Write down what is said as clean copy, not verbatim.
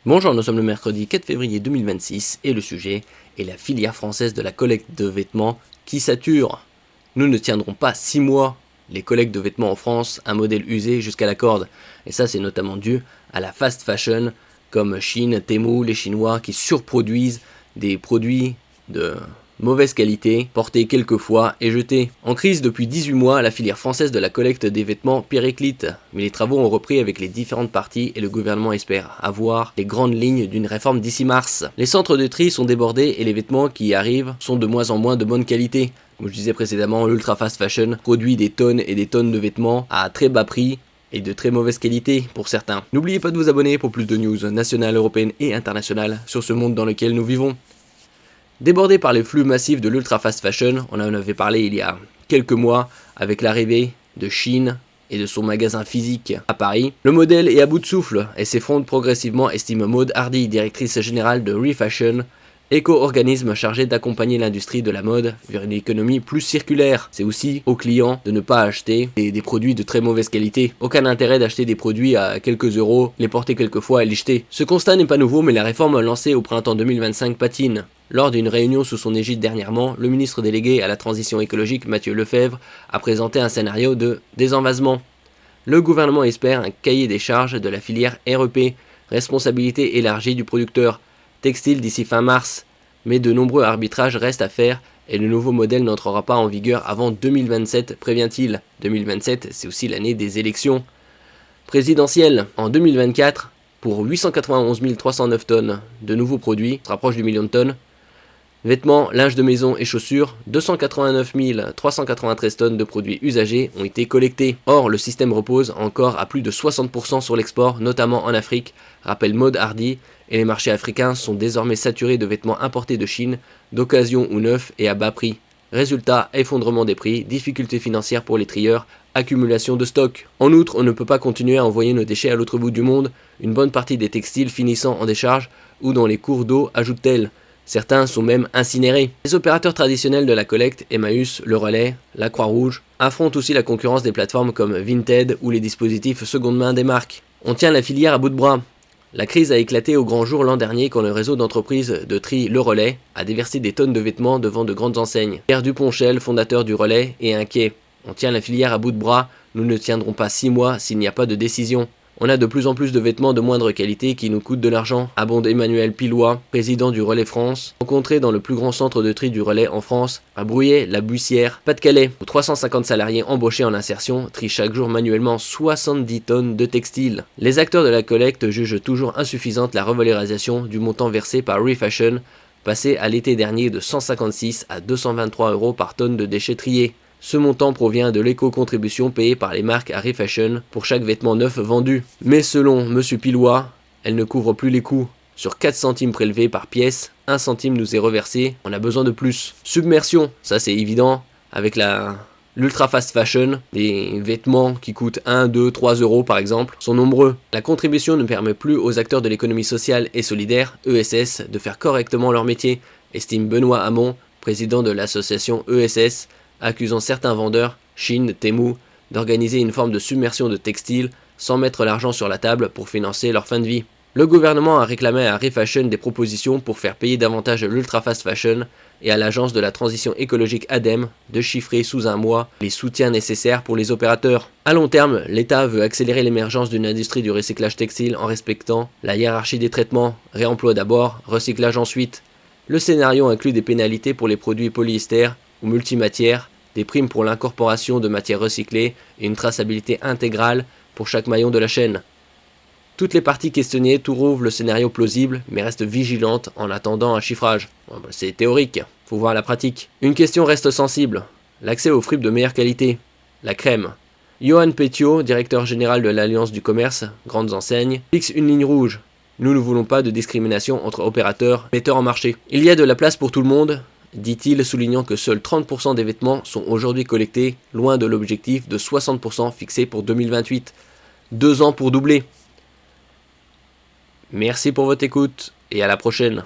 Bonjour, nous sommes le mercredi 4 février 2026 et le sujet est la filière française de la collecte de vêtements qui sature. Nous ne tiendrons pas 6 mois les collectes de vêtements en France, un modèle usé jusqu'à la corde. Et ça, c'est notamment dû à la fast fashion comme Chine, Temu, les Chinois qui surproduisent des produits de mauvaise qualité, portés quelques fois et jetés. En crise depuis 18 mois, la filière française de la collecte des vêtements périclite, mais les travaux ont repris avec les différentes parties et le gouvernement espère avoir les grandes lignes d'une réforme d'ici mars. Les centres de tri sont débordés et les vêtements qui y arrivent sont de moins en moins de bonne qualité. Comme je disais précédemment, l'ultra fast fashion produit des tonnes et des tonnes de vêtements à très bas prix et de très mauvaise qualité pour certains. N'oubliez pas de vous abonner pour plus de news nationales, européennes et internationales sur ce monde dans lequel nous vivons. Débordé par les flux massifs de l'ultra fast fashion, on en avait parlé il y a quelques mois avec l'arrivée de Chine et de son magasin physique à Paris, le modèle est à bout de souffle et s'effondre progressivement, estime Maud Hardy, directrice générale de Refashion, éco-organisme chargé d'accompagner l'industrie de la mode vers une économie plus circulaire. C'est aussi aux clients de ne pas acheter des produits de très mauvaise qualité. Aucun intérêt d'acheter des produits à quelques euros, les porter quelques fois et les jeter. Ce constat n'est pas nouveau, mais la réforme lancée au printemps 2025 patine. Lors d'une réunion sous son égide dernièrement, le ministre délégué à la transition écologique Mathieu Lefebvre a présenté un scénario de désenvasement. Le gouvernement espère un cahier des charges de la filière REP, responsabilité élargie du producteur textile d'ici fin mars, mais de nombreux arbitrages restent à faire et le nouveau modèle n'entrera pas en vigueur avant 2027, prévient-il. 2027, c'est aussi l'année des élections présidentielles. En 2024, pour 891 309 tonnes de nouveaux produits, on se rapproche du million de tonnes, vêtements, linge de maison et chaussures, 289 393 tonnes de produits usagés ont été collectés. Or, le système repose encore à plus de 60% sur l'export, notamment en Afrique, rappelle Maud Hardy, et les marchés africains sont désormais saturés de vêtements importés de Chine, d'occasion ou neufs et à bas prix. Résultat, effondrement des prix, difficultés financières pour les trieurs, accumulation de stocks. En outre, on ne peut pas continuer à envoyer nos déchets à l'autre bout du monde, une bonne partie des textiles finissant en décharge ou dans les cours d'eau, ajoute-t-elle. Certains sont même incinérés. Les opérateurs traditionnels de la collecte, Emmaüs, Le Relais, la Croix-Rouge, affrontent aussi la concurrence des plateformes comme Vinted ou les dispositifs seconde main des marques. On tient la filière à bout de bras. La crise a éclaté au grand jour l'an dernier quand le réseau d'entreprises de tri Le Relais a déversé des tonnes de vêtements devant de grandes enseignes. Pierre Duponchel, fondateur du Relais, est inquiet. On tient la filière à bout de bras, nous ne tiendrons pas 6 mois s'il n'y a pas de décision. On a de plus en plus de vêtements de moindre qualité qui nous coûtent de l'argent, abonde Emmanuel Pilois, président du Relais France, rencontré dans le plus grand centre de tri du relais en France, à Brouillé-la-Bussière, Pas-de-Calais, où 350 salariés embauchés en insertion trient chaque jour manuellement 70 tonnes de textiles. Les acteurs de la collecte jugent toujours insuffisante la revalorisation du montant versé par Refashion, passé à l'été dernier de 156 à 223 € par tonne de déchets triés. Ce montant provient de l'éco-contribution payée par les marques à Refashion pour chaque vêtement neuf vendu. Mais selon M. Pilois, elle ne couvre plus les coûts. Sur 4 centimes prélevés par pièce, 1 centime nous est reversé, on a besoin de plus. Submersion, ça c'est évident, avec l'ultra fast fashion, les vêtements qui coûtent 1, 2, 3 € par exemple, sont nombreux. La contribution ne permet plus aux acteurs de l'économie sociale et solidaire, ESS, de faire correctement leur métier, estime Benoît Hamon, président de l'association ESS, accusant certains vendeurs, Chine, Temu, d'organiser une forme de submersion de textiles sans mettre l'argent sur la table pour financer leur fin de vie. Le gouvernement a réclamé à Refashion des propositions pour faire payer davantage l'ultra fast fashion et à l'agence de la transition écologique ADEME de chiffrer sous un mois les soutiens nécessaires pour les opérateurs. À long terme, l'État veut accélérer l'émergence d'une industrie du recyclage textile en respectant la hiérarchie des traitements, réemploi d'abord, recyclage ensuite. Le scénario inclut des pénalités pour les produits polyester ou multimatières, des primes pour l'incorporation de matières recyclées et une traçabilité intégrale pour chaque maillon de la chaîne. Toutes les parties questionnées trouvent le scénario plausible, mais restent vigilantes en attendant un chiffrage. C'est théorique, faut voir la pratique. Une question reste sensible, l'accès aux fripes de meilleure qualité, la crème. Johan Petiot, directeur général de l'Alliance du commerce, grandes enseignes, fixe une ligne rouge. Nous ne voulons pas de discrimination entre opérateurs, metteurs en marché. Il y a de la place pour tout le monde, dit-il, soulignant que seuls 30% des vêtements sont aujourd'hui collectés, loin de l'objectif de 60% fixé pour 2028. 2 ans pour doubler. Merci pour votre écoute et à la prochaine.